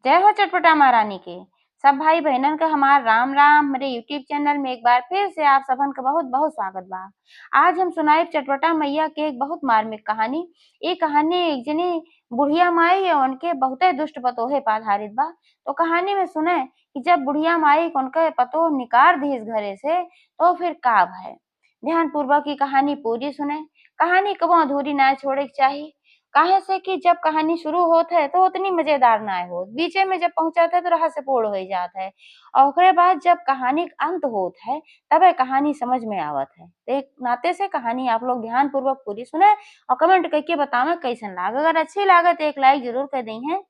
जय हो चटपटा महारानी के। सब भाई बहनन का हमार राम राम। मेरे यूट्यूब चैनल में एक बार फिर से आप सबन का बहुत बहुत स्वागत बा। आज हम सुनाए चटपटा मैया के एक बहुत मार्मिक कहानी। ये कहानी एक जनी बुढ़िया माई और उनके बहुते दुष्ट पतोहे पर आधारित बा। तो कहानी में सुने कि जब बुढ़िया माई उनके पतोह निकाल दी इस घरे से तो फिर का भय। ध्यान पूर्वक की कहानी पूरी सुने। कहानी कबो अधूरी ना छोड़े के चाहिए। काहे से कि जब कहानी शुरू होत है तो उतनी मजेदार ना हो, बीचे में जब पहुंचत है तो रहस्य पूर्ण हो जात है और ओकरे बाद जब कहानी का अंत होत है तबे कहानी समझ में आवत है। तो एक नाते से कहानी आप लोग ध्यान पूर्वक पूरी सुने और कमेंट करके बतावे कैसन लागे। अगर अच्छी लागे तो एक लाइक जरूर कर दी है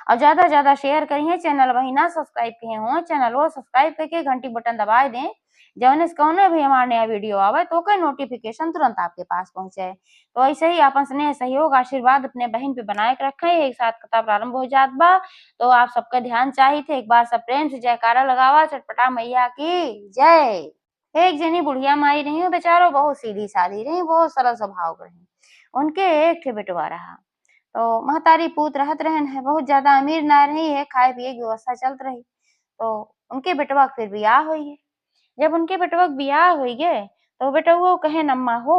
और ज्यादा से ज्यादा शेयर करिए। चैनल वही ना सब्सक्राइब किए हो चैनल वो सब्सक्राइब करके घंटी बटन दबा दें, जौन से कौन भी हमारा नया वीडियो आवे तो का नोटिफिकेशन तुरंत आपके पास पहुंचे। तो ऐसे ही अपन स्नेह सहयोग आशीर्वाद अपने बहन पे बनाए के रखे। एक साथ कथा प्रारंभ हो जात बा तो आप सबका ध्यान चाहिए थे। एक बार सब प्रेम से जयकारा लगावा चटपटा मैया की जय। एक जनी बुढ़िया माई रही, बेचारो बहुत सीधी सादी रही, बहुत सरल स्वभाव रही। उनके एक ठे बेटवा रहा। तो महतारी पूत रहत रहन है, बहुत ज्यादा अमीर ना रही है, खाए पिए की व्यवस्था चलत रही। तो उनके बेटवा फिर बियाह हुई है। जब उनके बेटवा बियाह हुई गे तो बेटवा कहे नम्मा हो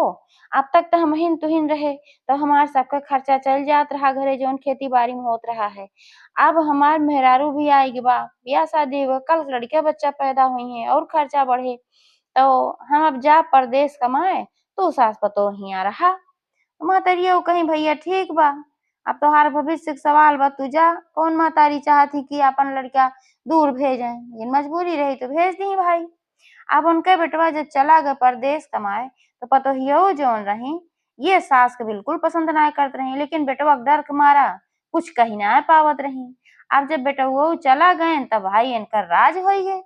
अब तक तो हमहिन तुहिन रहे तो हमार सबका खर्चा चल जात रहा, घरे जौन खेती बाड़ी में होत रहा है। अब हमार मेहरारू भी आएगी बा, ब्याह शादी हुआ, कल लड़के बच्चा पैदा हुई है और खर्चा बढ़े तो हम अब जा परदेश कमाए तो सास पतो हिया रहा। महतरिया कहीं भैया ठीक बा, अब तोहार भविष्य के सवाल बा, तू जा। कौन महतारी चाहती कि अपन लड़का दूर भेजें, लेकिन मजबूरी रही तो भेज दी भाई। अब उनके बेटवा जब चला गया परदेश कमाए तो पतोहियो जौन रही ये सास के बिल्कुल पसंद ना करत रही, लेकिन बेटवा डर के मारा कुछ कही ना पावत रही। अब जब बेटवा चला गए तब भाई इनकर राज हो गए।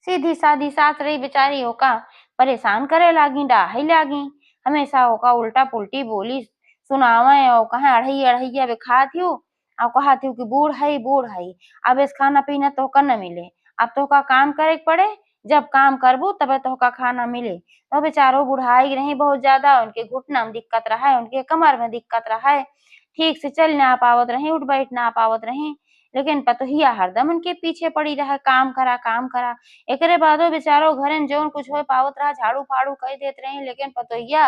सीधी सादी सास रही बेचारी होका परेशान करे लागी, डाहे लागी, हमेशा होका उल्टा पुल्टी बोली सुनावे और कहा अढ़ैया अढ़ैया बे खात हूँ और कहा थी कि बूढ़ है अब इस खाना पीना तो का न मिले, अब तो का काम करे के पड़े, जब काम करबू तबे तो का खाना मिले। तो बेचारो बुढ़ाई रही बहुत ज्यादा, उनके घुटना में दिक्कत रहा है, उनके कमर में दिक्कत रहा है, ठीक से चल ना पावत रही, उठ बैठ ना पावत रही, लेकिन पतोहिया हरदम उनके पीछे पड़ी रहा काम करा काम करा। एकरे बादो बेचारो घरे जौन कुछ हो पावत रहा झाड़ू फाड़ू कह देत रही, लेकिन पतोहिया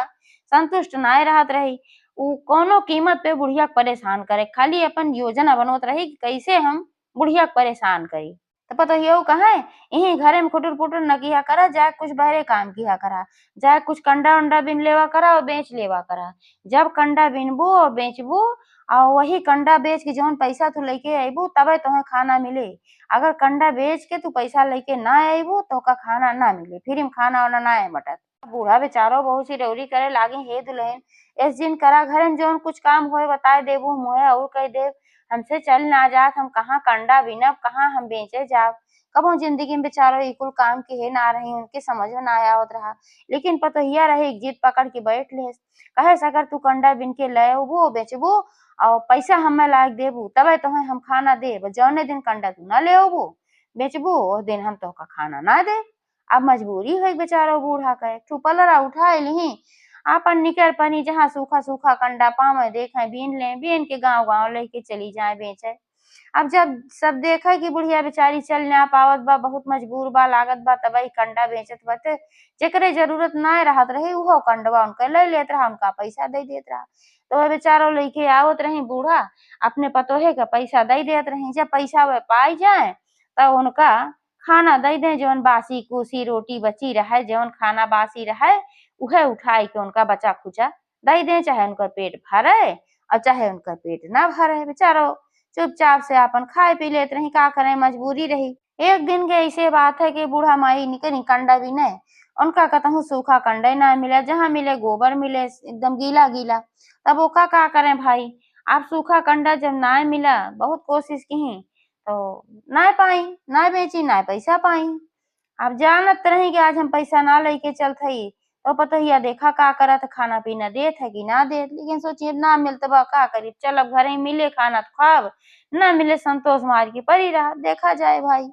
संतुष्ट ना रहत रही। उ कोनो कीमत पे बुढ़िया परेशान करे, खाली अपन योजना बनोत रही कि कैसे हम बुढ़िया परेशान करी। तो पतोहिया कहे यही घरे में खुटुर पुटुर न किया करा, जाए कुछ बहरे काम किया करा, जाए कुछ कंडा उंडा बिन लेवा करा और बेच लेवा करा। जब कंडा बिनबू और बेचबू और वही कंडा बेच के जौन पैसा तू लेके अबू तबे तुम्हें खाना मिले। अगर कंडा बेच के तू पैसा लेके ना अबू तो का खाना ना मिले, फ्री में खाना वाना ना बटत। बूढ़ा बेचारो बहुत सी रौरी करे लागे, हे दुल्हन इस दिन करा घर में जौन कुछ काम होए बताए देबू, मोहे और कह देव, हमसे चल ना जात, हम कहाँ कंडा बिनब, कहाँ हम बेचे जाब। कबो जिंदगी में बेचारो इकुल काम के हे ना रही, उनके समझ में ना आवत रहा, लेकिन पतोहिया रही एक जिद पकड़ के बैठ ले। कहे अगर तू कंडा बिन के ले अबू बेचबू और पैसा हमें लायक देबू तबे तुम्हें हम खाना देब, जौने दिन कंडा तू ना ले अबू बेचबू उस दिन हम तो का खाना ना दे। अब मजबूरी है बेचारो बूढ़ा कहे तू पलरा उठा ली आपन निकर पनी जहाँ सूखा सूखा कंडा पावे देखे बीन ले, बीन के गाँव गाँव लेके चली जाए बेचे। अब जब सब देखा कि बुढ़िया बेचारी चल ना पावत बा, बहुत मजबूर बा लागत बा, तबई कंडा बेचत बाटे, जेकरे जरूरत ना रहत रही उहो कंडवा उनके ले लेत रहा, उनका पैसा दे देत रहा। तो वह बेचारो लेके आवत रही बूढ़ा अपने पतोहे का पैसा दे देत रही। जब पैसा वह पाई जाए तब उनका खाना दे दे, जौन बासी कुसी रोटी बची रहे, जौन खाना बासी रहे उहे उठाई के उनका बचा खुचा दे दे, चाहे उनका पेट भरे और चाहे उनका पेट ना भरे। बेचारो चुपचाप से अपन खाए पी लेत रही, का करे मजबूरी रही। एक दिन के ऐसे बात है कि बूढ़ा माई निकली कंडा भी नहीं, उनका कतहु सूखा कंडा ना मिले, जहाँ मिले गोबर मिले एकदम गीला गीला। तब वो का करें भाई, आप सूखा कंडा जब ना मिला बहुत कोशिश की तो ना पाई, ना बेची, ना पैसा पाई। अब जानत रही कि आज हम पैसा ना लेके चलत हई तो पतोहिया देखा का करत, खाना पीना देत है कि ना देत, लेकिन सोचिए ना मिलत बा का करी, चल अब घरे मिले खाना तो खाब, ना मिले संतोष मार के पड़ी रहा, देखा जाए भाई।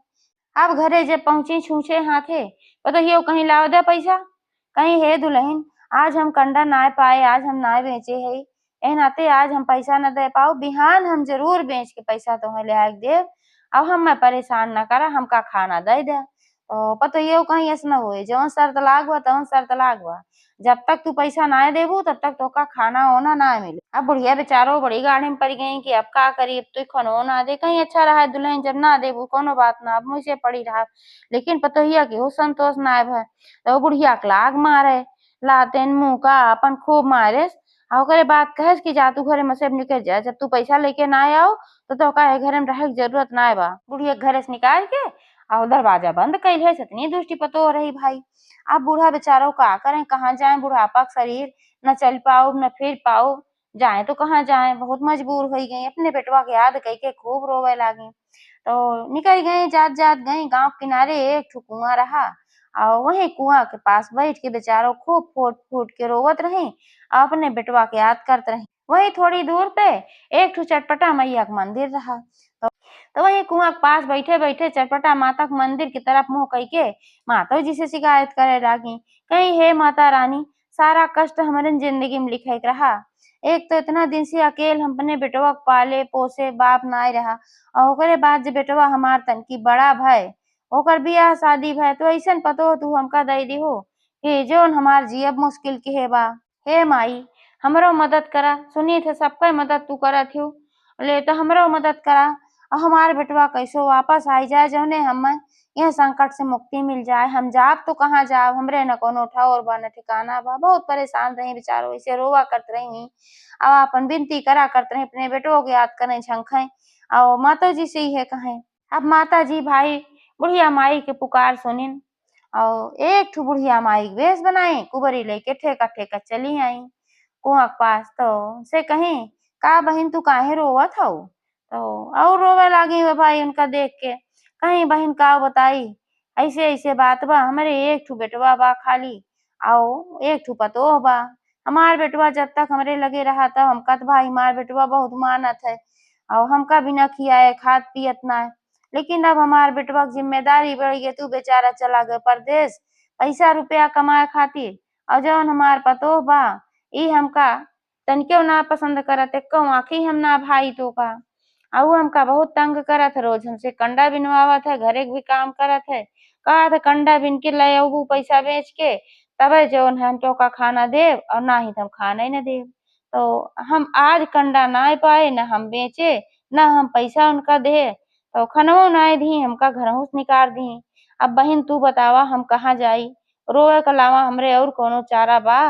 अब घरे जब पहुंची छूछे हाथे पतोहिया कहीं लाव दे पैसा, कहीं हे दुल्हन आज हम कंडा ना पाए, आज हम ना बेचे है, एह नाते आज हम पैसा न दे पाओ, बिहान हम जरूर बेच के पैसा तोहे ले आके देव। अब हमें परेशान न करा, हमका खाना दे दे। तो पतोहियो कहीं ऐसे न होए, जौन शर्त लागबा तौन शर्त लागबा। जब तक तू पैसा नाय देबू तब तक तोका खाना ओना नाय मिली। अब बुढ़िया बेचारो बड़ी गाड़ी में पड़ गई कि अब का करी, अब तो खनो ना दे, कहीं अच्छा रहा दुल्हन जब ना देबू कोनो बात ना, अब मुझसे पड़ी रहा। लेकिन पतोहिया के हो संतोष नाय भय, तो बुढ़िया के लाग मारे, लातेन मुंह का अपन खूब मारे। आ ओकरे बाद कहेस कि जा तू घरे में से अब निकल जा, जब तू पैसा लेके ना आओ तो तोका ए घरे में रहे की जरूरत नाय बा। बुढ़िया घरे से निकाल के और दरवाजा बंद कइले, इतनी दुष्टी पतो रही भाई। अब बूढ़ा बेचारो का करें, कहाँ जाए, बुढ़ापा का शरीर, न चल पाओ न फिर पाओ, जाए तो कहाँ जाए, बहुत मजबूर हो गई। अपने बेटवा के याद कई के खूब रोवे लागी। तो निकल गए, जात जात गए गांव किनारे एक ठो कुआं रहा, और वही कुआं के पास बैठ के बेचारो खूब फूट फूट के रोवत रही, अपने बेटवा के याद करत रही। वही थोड़ी दूर पे एक ठो चटपटा मैया का मंदिर रहा। तो वही कुआं के पास बैठे बैठे चटपटा माता के मंदिर की तरफ मुंह कई के माता जी से शिकायत करे लागी, कहीं हे माता रानी, सारा कष्ट हमारे जिंदगी में लिखे रहा। एक तो इतना दिन से अकेल हम अपने बेटवा के पाले पोसे बाप नाय रहा, और ओकरे बाद जब बेटवा हमार तनकी बड़ा भय, ओकर बियाह शादी भय, तो ऐसन पतो तू हमका दई दिहो कि जोन हमार जियब मुश्किल के हे बा। हे माई, हमरो मदद करा, सुनी थे सबका मदद तू करत हो, ले तो हमरो मदद करा। हमार बेटवा कैसो वापस आई जाए, जौने हमें यह संकट से मुक्ति मिल जाए। हम जाब तो कहाँ जाब, हमरे न कोनो ठौर बा न ठिकाना बा। बहुत परेशान रही बेचारो, ऐसे रोवा करत रही, अब अपन विनती करा करत रही, अपने बेटो के याद करें झंखे, और माता जी से ही है कहें। अब माता जी भाई बुढ़िया माई के पुकार सुनिन, और एक ठो बुढ़िया माई के वेश बनाई, कुबरी लेके ठेका ठेका चली आई कुआं के पास। तो से कहीं, का बहिन तू काहे रोवत हऊ? तो और रोवे लागी वे भाई उनका देख के। कहीं बहिन का बताई, ऐसे ऐसे बात बा, हमारे एक ठो बेटवा बा खाली, आओ एक ठो पतोह बा। हमार बेटवा जब तक हमरे लगे रहा था, हमका तो भाई हमार बेटवा बहुत मानत है, और हमका बिना खियाए खात पियत ना। लेकिन अब हमार बेटवा की जिम्मेदारी बढ़ गई, तू बेचारा चला गए परदेश पैसा रुपया कमाए खातिर, और जौन हमार पतोह बा ई हमका तनिको ना पसंद करत, एक्को आँखी हम ना भाई तो का। ऊ हमका बहुत तंग करत है, रोज हमसे कंडा बिनवावत है, घरे के भी काम करत है। कहत है कंडा बिन के ले अबू पैसा बेच के, तबे जौन हम तोका खाना देव, और ना ही तुम खाना ही न देव। तो हम आज कंडा नाय पाए, न हम बेचे, न हम पैसा उनका दे, तो खनवो नाय दी, हमका घरहू से निकाल दी। अब बहिन तू बतावा हम कहाँ जाई, रोए के अलावा हमरे और कोनो चारा बा?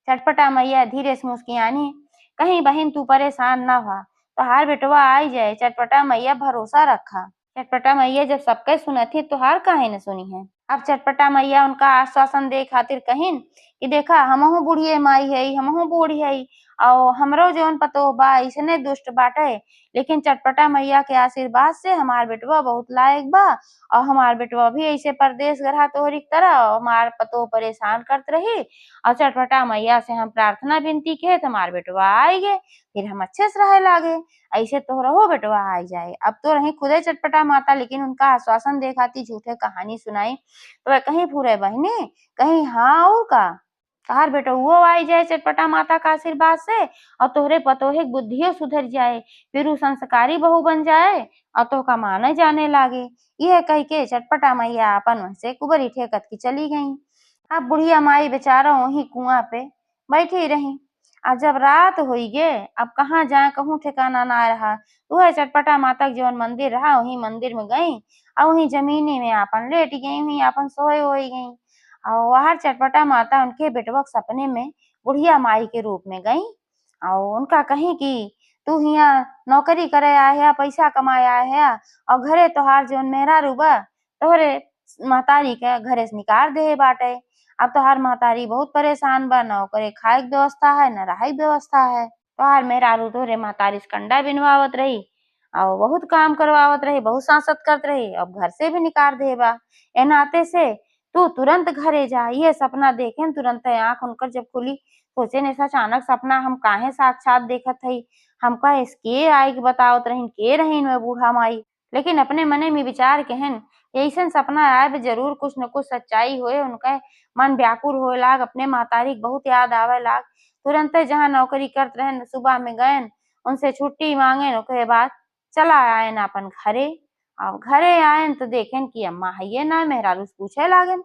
चटपटा मैया धीरे से मुस्कियानी, कहीं बहिन तू परेशान ना हो, तोहार बेटवा आई जाए, चटपटा मैया भरोसा रखा। चटपटा मैया जब सबके सुनत ही तोहार काहे न सुनी है। अब चटपटा मैया उनका आश्वासन दे खातिर कहिन कि देखा हमहू बुढ़िए माई है, हमहू बूढ़ी है, और हमरो जौन पतो बा इसने दुष्ट बाटे, लेकिन चटपटा मैया के आशीर्वाद से हमार बेटवा बहुत लायक बा, और हमार बेटवा भी ऐसे परदेश गरहा तोहरी की तरह, और हमार पतो परेशान करत रही, और चटपटा मैया से हम प्रार्थना विनती किए तो हमार बेटवा आई गे, फिर हम अच्छे से रहे लागे। ऐसे तोहरहू बेटवा आई जाए। अब तो रही खुदे चटपटा माता, लेकिन उनका आश्वासन दे खातिर झूठे कहानी सुनाई। तो वह कहीं फुरे बहिनी, कहीं हाँ और का, तोहार बेटउओ आई जाए चटपटा माता का आशीर्वाद से, और तोहरे पतोहे की बुद्धियो सुधर जाए, फिर ऊ संस्कारी बहू बन जाए, और तोहका माने जाने लागे। यह कह के चटपटा मैया अपन वहाँ से कुबरी ठेकत की चली गई। अब बुढ़िया माई बेचारा वहीं कुआं पे बैठी रही। अब जब रात हुई गे, अब कहाँ जाए, कहूँ ठिकाना ना रहा। वह चटपटा माता के जौन मंदिर रहा, वहीं मंदिर में गई, और वहीं जमीनी में आपन लेट गई, वहीं आपन सोए होई गई। और वहां चटपटा माता उनके बेटवा के सपने में बुढ़िया माई के रूप में गई, और उनका कहीं कि तू हियाँ नौकरी करे आया है, पैसा कमाए आया है, और घरे तोहार जौन मेहरारू बा तोहरे महतारी के घरे से निकाल दे बाटे। अब तोहार महतारी बहुत परेशान बा, न ओकरे खाए के व्यवस्था है न रहाई व्यवस्था है। तोहार मेहरारू तोहरे महतारी से कंडा बिनवावत रही, और बहुत काम करवावत रही, बहुत सांसत करत रही, अब घर से भी निकाल दे बा। ए नाते से तू तुरंत घरे जा। ये सपना देखे तुरंत आंख उनकर जब खुली, सोचे ने अचानक सपना हम काहे साक्षात देखत हई, हमका इसके आई के बतावत रहीन, के रहीन वे बूढ़ा माई। लेकिन अपने मने में विचार केहन, ऐसन सपना आए जरूर कुछ न कुछ सच्चाई होए। उनका मन व्याकुल होए लाग, अपने महतारी के बहुत याद आवे लाग। तुरंत जहाँ नौकरी करत रहन सुबह में गयन, उनसे छुट्टी मांगेन, ओकरे बाद चला आयन अपन घरे। अब घरे आयन तो देखेन कि अम्मा हइये ना, मेहरारू से पूछे लागेन,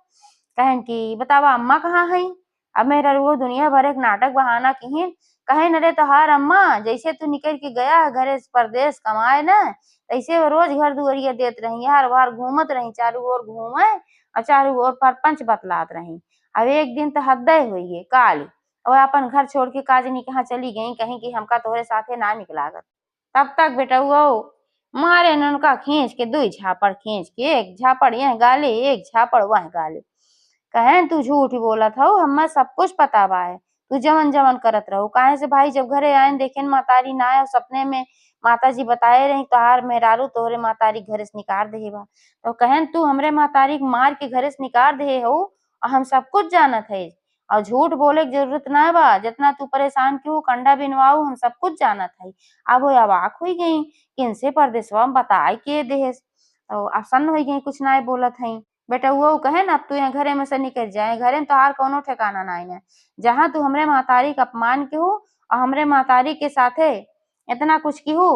कहेन कि बतावा अम्मा कहाँ हई। अब मेहरारू दुनिया भर एक नाटक बहाना किहिन, कहेन अरे तोहार अम्मा जैसे तू निकल के गया है घरे से परदेस कमाए न, तैसे वो रोज घर दुआरिया देत रही, हर बार घूमत रही, चारू ओर घूमे और चारू ओर परपंच बतलात रही। अब एक दिन तो हद्दे हुई है काली, और अपन घर छोड़ के काजनी कहाँ चली गई, कहीं कि हमका तोहरे साथे ना निकलागत। तब तक बेटउआ मारे न उनका खींच के दुई झापड़ खींच के, एक झापड़ यह गाले एक झापड़ वह गाले। कहेन तू झूठ बोलत हऊ, हमें सब कुछ पता बा है, तू जवन जवन करत रहो। काहे से भाई जब घरे आयन देखेन मातारी ना आए, सपने में माता जी बताए रही तोहार मेहरारू तोहरे मातारी घरे से निकाल देहे बा। तो कहेन तू हमरे मातारी के मार के घरे से निकाल देहे हऊ, और हम सब कुछ जानत है, और झूठ बोले की जरूरत ना बा, जितना तू परेशान क्यों कंडा बिनवाऊ हम सब कुछ जानत है। अब वो अवाक हुई गई कि इनसे परदेसवा में बताए के देहेस, तो आसन हो गई कुछ ना बोलत हई। बेटउआ कहेन अब तू यहाँ घरे में से निकल जाए, घरे में तोहार कौनो ठिकाना नाई है, जहाँ तू हमरे महतारी का अपमान केहू और हमरे महतारी के साथे इतना कुछ केहू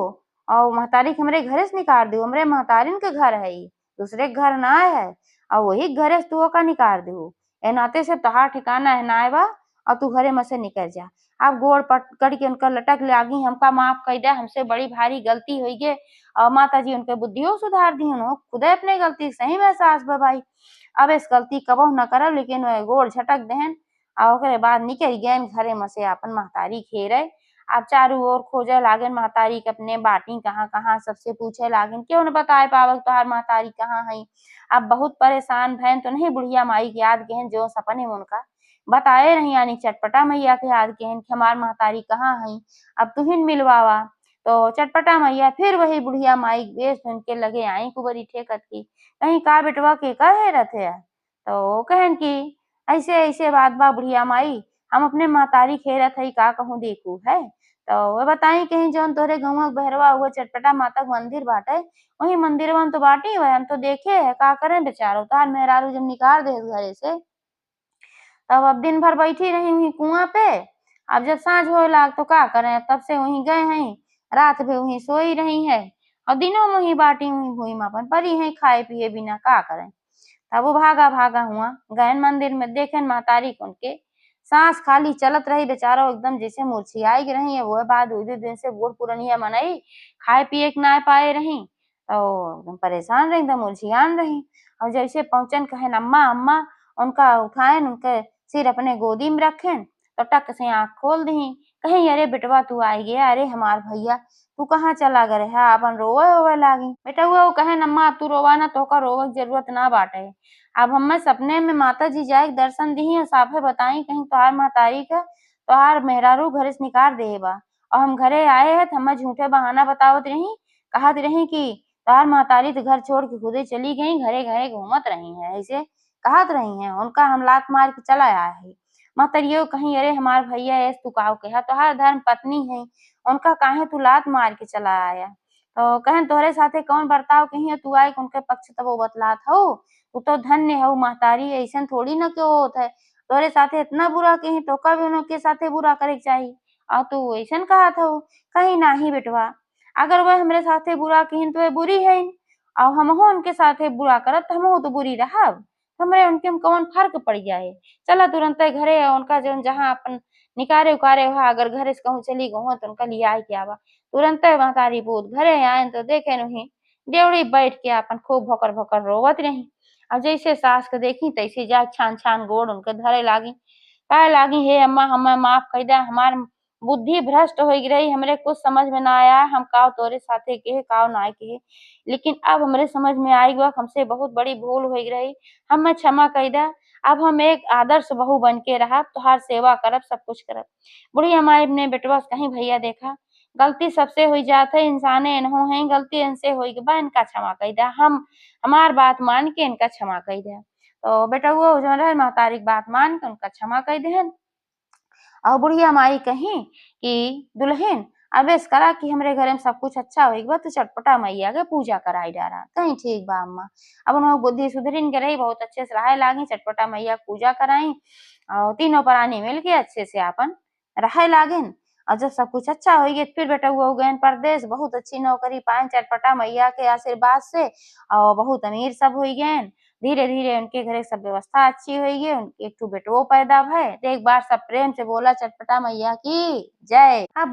और महतारी के हमरे घरे से निकाल दू। हमरे महतारिन के घर है, दूसरे के घर ना है, और वही घरे से तू का निकाल दू। ए नाते से तोहार ठिकाना है ना बा, और तू घरे में से निकल जा। अब गोड़ पकड़ के उनका लटक लागी, हमका माफ कर दे, हमसे बड़ी भारी गलती हुई गे। और माता जी उनके बुद्धियों सुधार दी, खुदे अपने गलती सही में एहसास बा भाई, अब इस गलती कबहू न करब। लेकिन वह गोड़ झटक देहन और ओकरे बाद निकल गए घरे में से अपन महतारी घेरे। अब चारू ओर खोजे लागन महतारी के, अपने बाटी कहाँ कहाँ सबसे पूछे लागन, क्यों न बताए पावल तोहार महतारी कहाँ है। अब बहुत परेशान भैन तो नहीं बुढ़िया माई के याद गहन, जो सपने में उनका बताए रही, यानी चटपटा मैया के याद गहन कि हमार महतारी कहाँ है, अब तुहिन मिलवावा। तो चटपटा मैया फिर वही बुढ़िया माई वेश सुन के लगे आई कुबरी ठेकत की, कहीं का बेटवा के कहे रहते है। तो कहन की ऐसे ऐसे बात बा बुढ़िया माई, हम अपने महतारी खेरत हई का कहूँ देखू है। तो वह बताई कहीं जौन तोहरे गौवा बहरवा हुआ चटपटा माता का मंदिर बाटे, वही मंदिरवा में तो बाटी हुआ हम तो देखे है, का करें बेचारो तार मेहरारू जब निकाल दे घरे से, तब अब दिन भर बैठी रही वहीं कुआं पे। अब जब साँझ होए लाग तो का करें, तब से वहीं गए हैं, रात भी वहीं सोई रही है, और दिनों में वहीं बाटी हुई भूई में अपन परी है खाए पिए बिना, का करें। तब वो भागा भागा हुआ गहन मंदिर में, देखेन महतारी को उनके सांस खाली चलत रही, बेचारो एकदम जैसे मूर्छियाई गिर रही है। वो बाद दो दिन से बूढ़ पुरनिया मनई खाए पिए के ना पाए रही, तो एकदम परेशान रही, एकदम मूर्छियान रही। और जैसे पहुंचन कहेन अम्मा अम्मा, उनका उठाएन, उनके सिर अपने गोदी में रखेन, तो टक से आँख खोल दी, कहीं अरे बेटवा तू आई गया, अरे हमार भैया तू कहाँ चला गए है, अपन रोवे होवे लागी। बेटा वो कहेन अम्मा तू रोवा ना, तोहका रोवे की जरूरत ना बाटे। अब हमें सपने में माता जी जाए दर्शन दी और साफे बताई कहीं तोहार महतारी का तोहार मेहरारू घरे से निकाल दे बा, और हम घरे आए हैं तो हमें झूठे बहाना बतावत रही, कहत रही कि तोहार महतारी तो घर छोड़ के खुदे चली गई, घरे घरे घूमत रही है, ऐसे कहत रही हैं। उनका हम लात मार के चला आया है। महतरियो कहीं अरे हमार भैया ऐस तू काऊ कहा, तोहार धर्म पत्नी है, उनका काहे तू लात मार के चला आया। तो कहन तोहरे साथे कौन बर्ताव कही तू आई उनके पक्ष तब वो बतलात हो, तू तो धन्य है महतारी, ऐसा थोड़ी न क्यों होत है, तोरे साथे इतना बुरा कही तो कभी उनके साथे बुरा करे के चाहिए, और तू ऐसा कहत हो। कहीं नाही बेटवा, अगर वह हमरे साथे बुरा कही तो वह बुरी है, और हमहू उनके साथे बुरा करब तो हमहू तो बुरी रहब, हमरे उनके में कौन फर्क पड़ जाए। चला तुरंत घरे उनका जो जहाँ अपन निकारे उकारे हुआ, अगर घरे से कहूँ चली गऊ तो उनका लिया आई क्या बा। तुरंत महतारी पूत घरे आए तो देखे नहीं डेवड़ी बैठ के अपन खूब भोकर भोकर रोवत रही। और जैसे सास के देखी तैसे जा छान छान गोड़ उनके धरे लागी, कहे लागी हे अम्मा हमें माफ कर दे, हमार बुद्धि भ्रष्ट हो रही, हमरे कुछ समझ में ना आया, हम काव तोरे साथे के काव ना के, लेकिन अब हमरे समझ में आई गया हमसे बहुत बड़ी भूल हो रही, हमें क्षमा कर दे। अब हम एक आदर्श बहू बन के रहा, तुहार सेवा करब सब कुछ करब। बुढ़िया माई ने बेटवा कहीं भैया देखा गलती सबसे हो जात है, इंसाने इन्हों है गलती इनसे हो बा, इनका क्षमा कर दे, हम हमार बात मान के इनका क्षमा कर दे। तो बेटा वो जो है महतारी बात मान के उनका क्षमा कर देहन। और बुढ़िया माई कही कि दुल्हन अब इस करा कि हमरे घरे में सब कुछ अच्छा होई बा, तो चटपटा मैया के पूजा कराई डारा, कहीं ठीक बा अम्मा। अब उन्होंने बुद्धि सुधरिन के रही, बहुत अच्छे से रहे लागी, चटपटा मैया पूजा कराई, और तीनों प्राणी मिल के अच्छे से अपन रहे लागिन। और जब सब कुछ अच्छा हो गया फिर बेटा हुआ गए परदेश, बहुत अच्छी नौकरी पाए चटपटा मैया के आशीर्वाद से और बहुत अमीर सब हो गए। धीरे धीरे उनके घरे सब व्यवस्था अच्छी हो गई, एक ठो बेटो पैदा भय। एक बार सब प्रेम से बोला चटपटा मैया की जय। अब